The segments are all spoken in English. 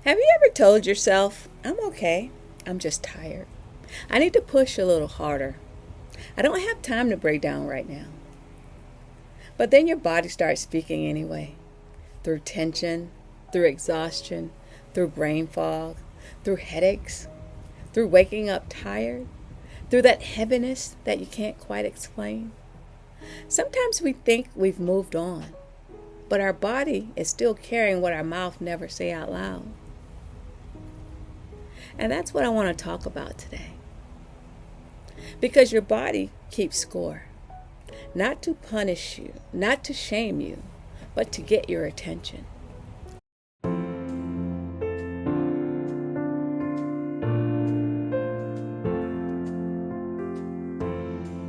Have you ever told yourself, I'm okay, I'm just tired. I need to push a little harder. I don't have time to break down right now. But then your body starts speaking anyway, through tension, through exhaustion, through brain fog, through headaches, through waking up tired, through that heaviness that you can't quite explain. Sometimes we think we've moved on, but our body is still carrying what our mouth never say out loud. And that's what I want to talk about today. Because your body keeps score. Not to punish you, not to shame you, but to get your attention.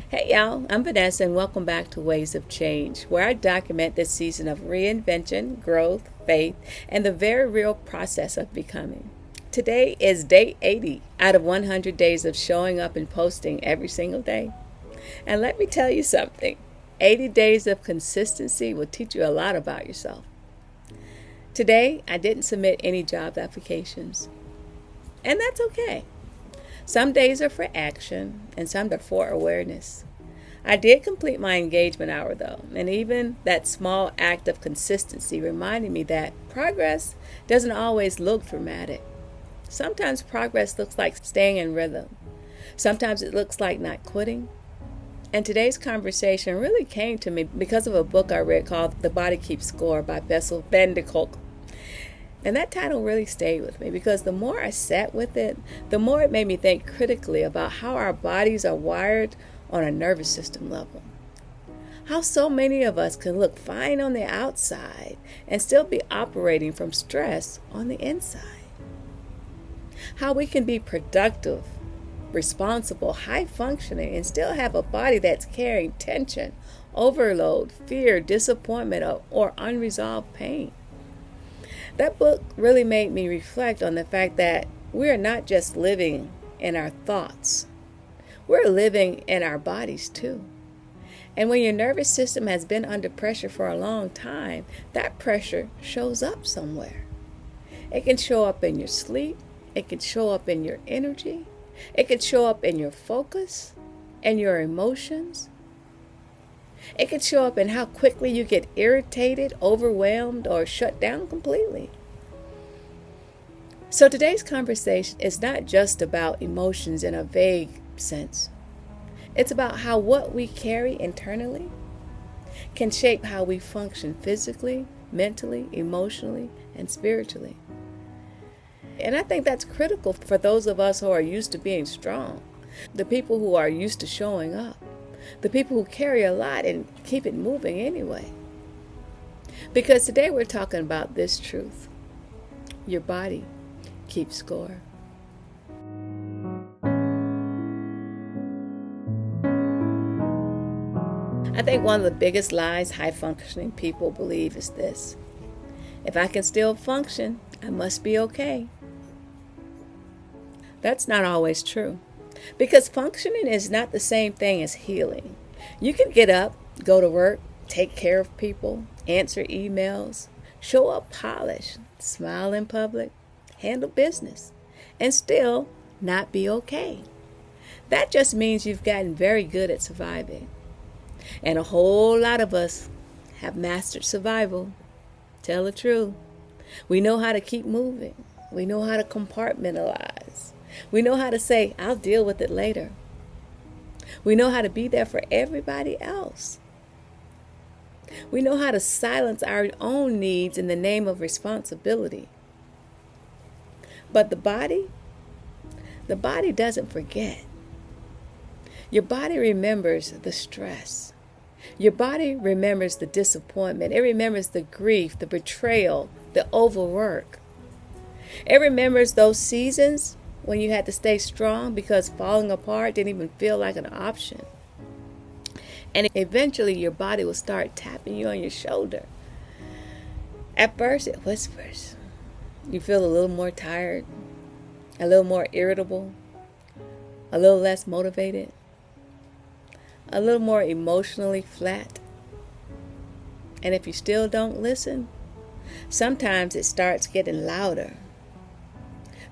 Hey y'all, I'm Vanessa and welcome back to Ways of Change, where I document this season of reinvention, growth, faith, and the very real process of becoming. Today is day 80 out of 100 days of showing up and posting every single day. And let me tell you something, 80 days of consistency will teach you a lot about yourself. Today, I didn't submit any job applications. And that's okay. Some days are for action and some are for awareness. I did complete my engagement hour though, and even that small act of consistency reminded me that progress doesn't always look dramatic. Sometimes progress looks like staying in rhythm. Sometimes it looks like not quitting. And today's conversation really came to me because of a book I read called The Body Keeps Score by Bessel and Kolk. And that title really stayed with me because the more I sat with it, the more it made me think critically about how our bodies are wired on a nervous system level. How so many of us can look fine on the outside and still be operating from stress on the inside. How we can be productive, responsible, high functioning, and still have a body that's carrying tension, overload, fear, disappointment, or unresolved pain. That book really made me reflect on the fact that we're not just living in our thoughts, we're living in our bodies too. And when your nervous system has been under pressure for a long time, that pressure shows up somewhere. It can show up in your sleep. It can show up in your energy. It can show up in your focus and your emotions. It can show up in how quickly you get irritated, overwhelmed, or shut down completely. So today's conversation is not just about emotions in a vague sense. It's about how what we carry internally can shape how we function physically, mentally, emotionally, and spiritually. And I think that's critical for those of us who are used to being strong, the people who are used to showing up, the people who carry a lot and keep it moving anyway. Because today we're talking about this truth. Your body keeps score. I think one of the biggest lies high-functioning people believe is this: if I can still function, I must be okay. That's not always true, because functioning is not the same thing as healing. You can get up, go to work, take care of people, answer emails, show up polished, smile in public, handle business, and still not be okay. That just means you've gotten very good at surviving. And a whole lot of us have mastered survival. Tell the truth. We know how to keep moving. We know how to compartmentalize. We know how to say, I'll deal with it later. We know how to be there for everybody else. We know how to silence our own needs in the name of responsibility. But the body doesn't forget. Your body remembers the stress. Your body remembers the disappointment. It remembers the grief, the betrayal, the overwork. It remembers those seasons when you had to stay strong because falling apart didn't even feel like an option. And eventually your body will start tapping you on your shoulder. At first it whispers. You feel a little more tired, a little more irritable, a little less motivated, a little more emotionally flat. And if you still don't listen, sometimes it starts getting louder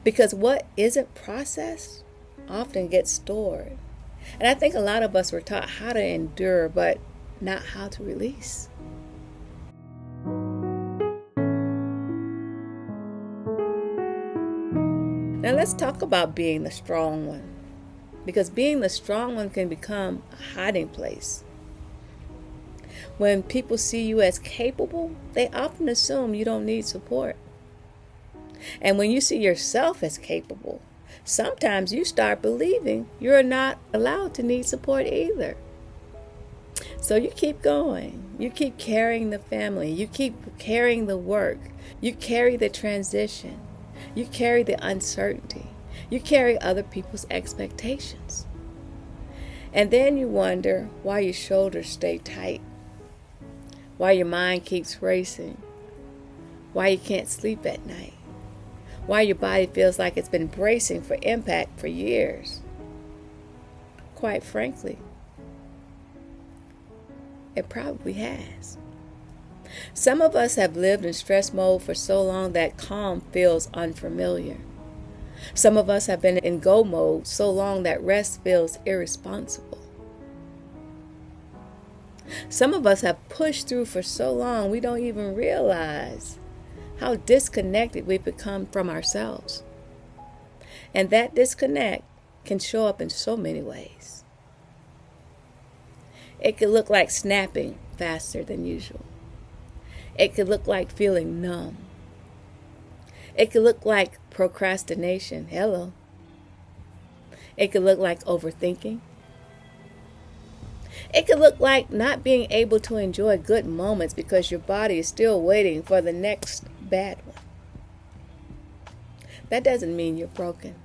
Because what isn't processed often gets stored. And I think a lot of us were taught how to endure, but not how to release. Now let's talk about being the strong one. Because being the strong one can become a hiding place. When people see you as capable, they often assume you don't need support. And when you see yourself as capable, sometimes you start believing you're not allowed to need support either. So you keep going. You keep carrying the family. You keep carrying the work. You carry the transition. You carry the uncertainty. You carry other people's expectations. And then you wonder why your shoulders stay tight, why your mind keeps racing, why you can't sleep at night, why your body feels like it's been bracing for impact for years. Quite frankly, it probably has. Some of us have lived in stress mode for so long that calm feels unfamiliar. Some of us have been in go mode so long that rest feels irresponsible. Some of us have pushed through for so long we don't even realize how disconnected we've become from ourselves. And that disconnect can show up in so many ways. It could look like snapping faster than usual. It could look like feeling numb. It could look like procrastination. Hello. It could look like overthinking. It could look like not being able to enjoy good moments because your body is still waiting for the next bad one. That doesn't mean you're broken.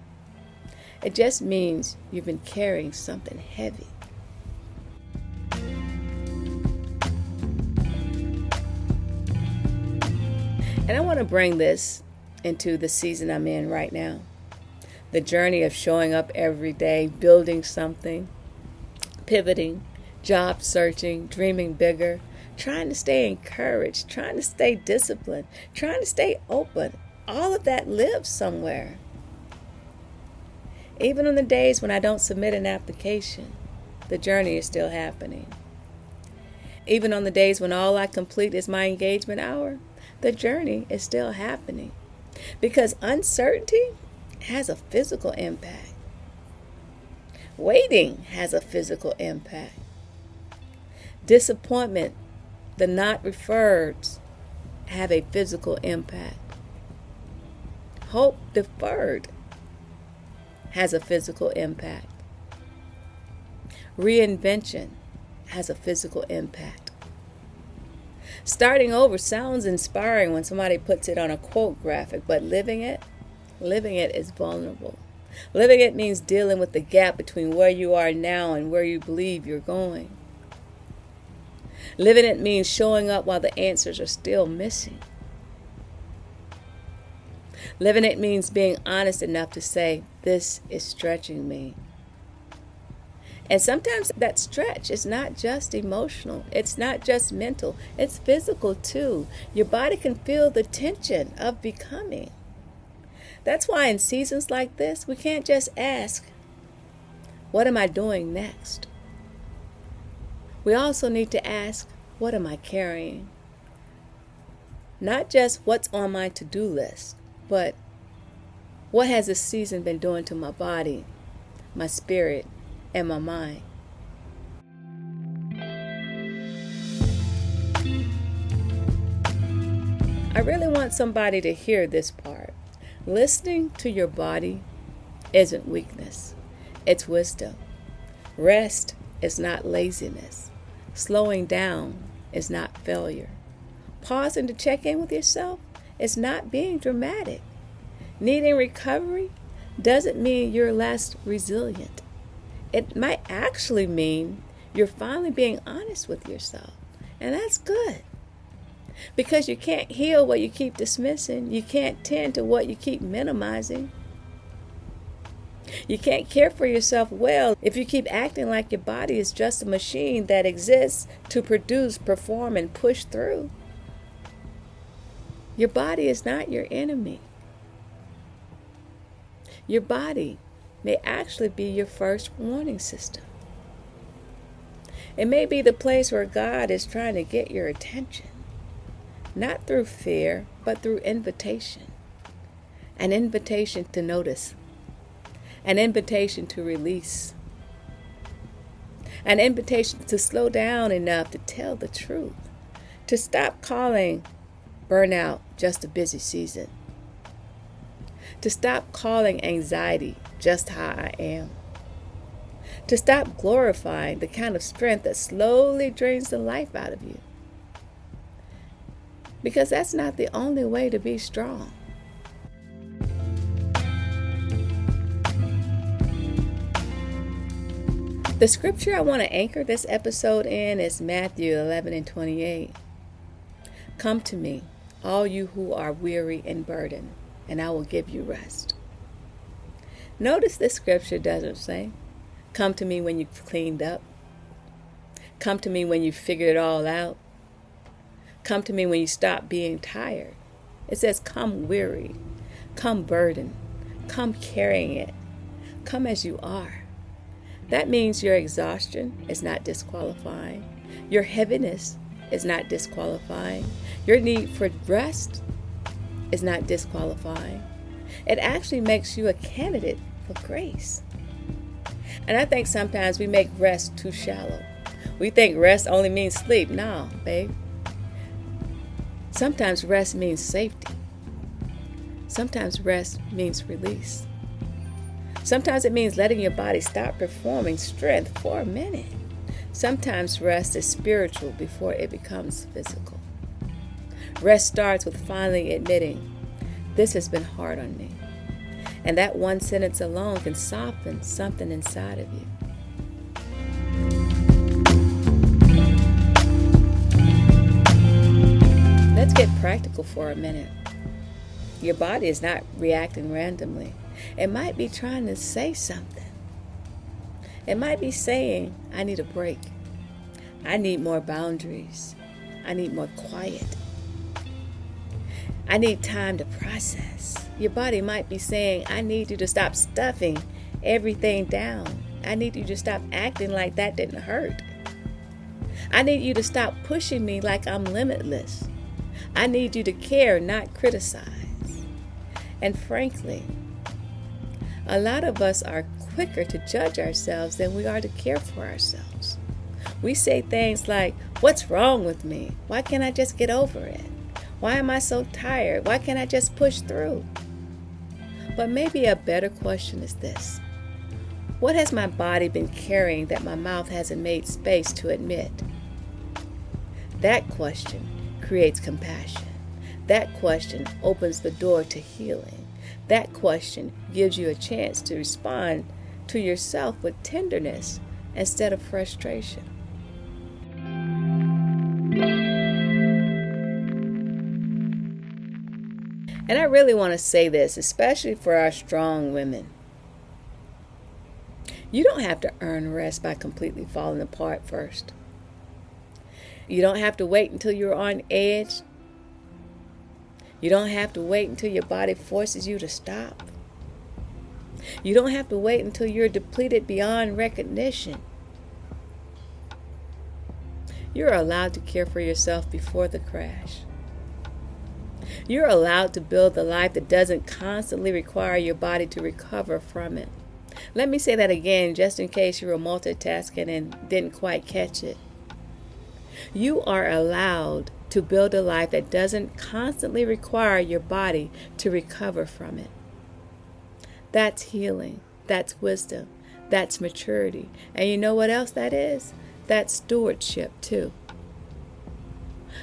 It just means you've been carrying something heavy. And I want to bring this into the season I'm in right now. The journey of showing up every day, building something, pivoting, job searching, dreaming bigger, trying to stay encouraged, trying to stay disciplined, trying to stay open. All of that lives somewhere. Even on the days when I don't submit an application, the journey is still happening. Even on the days when all I complete is my engagement hour, the journey is still happening. Because uncertainty has a physical impact. Waiting has a physical impact. Disappointment, the not referreds, have a physical impact. Hope deferred has a physical impact. Reinvention has a physical impact. Starting over sounds inspiring when somebody puts it on a quote graphic, but living it is vulnerable. Living it means dealing with the gap between where you are now and where you believe you're going. Living it means showing up while the answers are still missing. Living it means being honest enough to say, this is stretching me. And sometimes that stretch is not just emotional. It's not just mental. It's physical too. Your body can feel the tension of becoming. That's why in seasons like this, we can't just ask, what am I doing next? We also need to ask, what am I carrying? Not just what's on my to-do list, but what has this season been doing to my body, my spirit, and my mind? I really want somebody to hear this part. Listening to your body isn't weakness, it's wisdom. Rest is not laziness. Slowing down is not failure. Pausing to check in with yourself is not being dramatic. Needing recovery doesn't mean you're less resilient. It might actually mean you're finally being honest with yourself. And that's good. Because you can't heal what you keep dismissing. You can't tend to what you keep minimizing. You can't care for yourself well if you keep acting like your body is just a machine that exists to produce, perform, and push through. Your body is not your enemy. Your body may actually be your first warning system. It may be the place where God is trying to get your attention, not through fear, but through invitation. An invitation to notice, an invitation to release, an invitation to slow down enough to tell the truth, to stop calling burnout just a busy season, to stop calling anxiety just how I am, to stop glorifying the kind of strength that slowly drains the life out of you. Because that's not the only way to be strong. The scripture I want to anchor this episode in is Matthew 11:28. Come to me, all you who are weary and burdened, and I will give you rest. Notice this scripture doesn't say, come to me when you've cleaned up. Come to me when you've figured it all out. Come to me when you stop being tired. It says, come weary, come burdened, come carrying it, come as you are. That means your exhaustion is not disqualifying. Your heaviness is not disqualifying. Your need for rest is not disqualifying. It actually makes you a candidate for grace. And I think sometimes we make rest too shallow. We think rest only means sleep. No, babe. Sometimes rest means safety. Sometimes rest means release. Sometimes it means letting your body stop performing strength for a minute. Sometimes rest is spiritual before it becomes physical. Rest starts with finally admitting, this has been hard on me. And that one sentence alone can soften something inside of you. Let's get practical for a minute. Your body is not reacting randomly. It might be trying to say something. It might be saying, I need a break. I need more boundaries. I need more quiet. I need time to process. Your body might be saying, I need you to stop stuffing everything down. I need you to stop acting like that didn't hurt. I need you to stop pushing me like I'm limitless. I need you to care, not criticize. And frankly, a lot of us are quicker to judge ourselves than we are to care for ourselves. We say things like, what's wrong with me? Why can't I just get over it? Why am I so tired? Why can't I just push through? But maybe a better question is this. What has my body been carrying that my mouth hasn't made space to admit? That question creates compassion. That question opens the door to healing. That question gives you a chance to respond to yourself with tenderness instead of frustration. And I really want to say this, especially for our strong women. You don't have to earn rest by completely falling apart first. You don't have to wait until you're on edge. You don't have to wait until your body forces you to stop. You don't have to wait until you're depleted beyond recognition. You're allowed to care for yourself before the crash. You're allowed to build a life that doesn't constantly require your body to recover from it. Let me say that again, just in case you were multitasking and didn't quite catch it. You are allowed to build a life that doesn't constantly require your body to recover from it. That's healing. That's wisdom. That's maturity. And you know what else that is? That's stewardship too.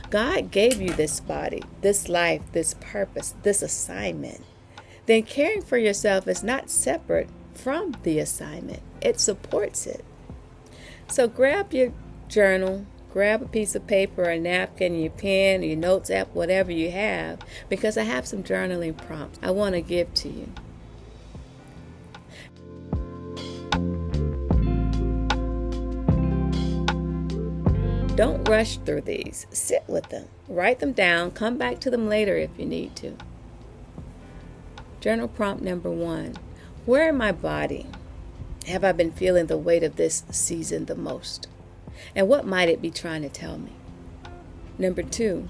God gave you this body, this life, this purpose, this assignment. Then caring for yourself is not separate from the assignment. It supports it. So grab your journal, grab a piece of paper, a napkin, your pen, your notes app, whatever you have, because I have some journaling prompts I want to give to you. Don't rush through these. Sit with them. Write them down. Come back to them later if you need to. Journal prompt number 1. Where in my body have I been feeling the weight of this season the most? And what might it be trying to tell me? Number 2,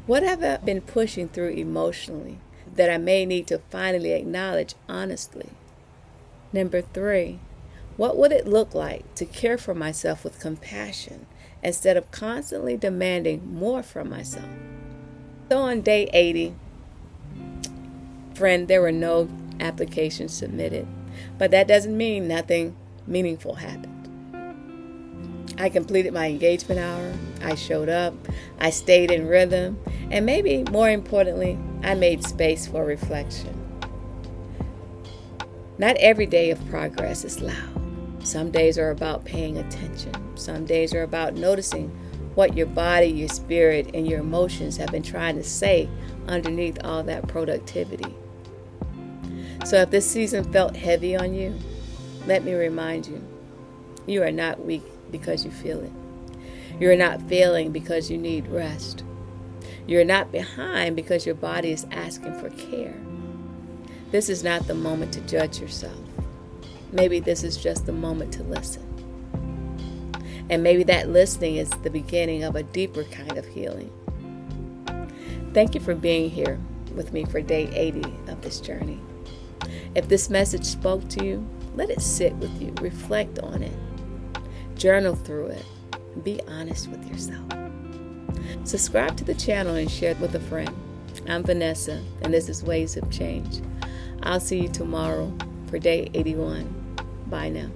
what have I been pushing through emotionally that I may need to finally acknowledge honestly? Number 3, what would it look like to care for myself with compassion instead of constantly demanding more from myself? So on day 80, friend, there were no applications submitted, but that doesn't mean nothing meaningful happened. I completed my engagement hour, I showed up, I stayed in rhythm, and maybe more importantly, I made space for reflection. Not every day of progress is loud. Some days are about paying attention. Some days are about noticing what your body, your spirit, and your emotions have been trying to say underneath all that productivity. So if this season felt heavy on you, let me remind you, you are not weak because you feel it. You are not failing because you need rest. You are not behind because your body is asking for care. This is not the moment to judge yourself. Maybe this is just the moment to listen. And maybe that listening is the beginning of a deeper kind of healing. Thank you for being here with me for day 80 of this journey. If this message spoke to you, let it sit with you. Reflect on it. Journal through it. Be honest with yourself. Subscribe to the channel and share it with a friend. I'm Vanessa, and this is Ways of Change. I'll see you tomorrow for day 81. Bye now.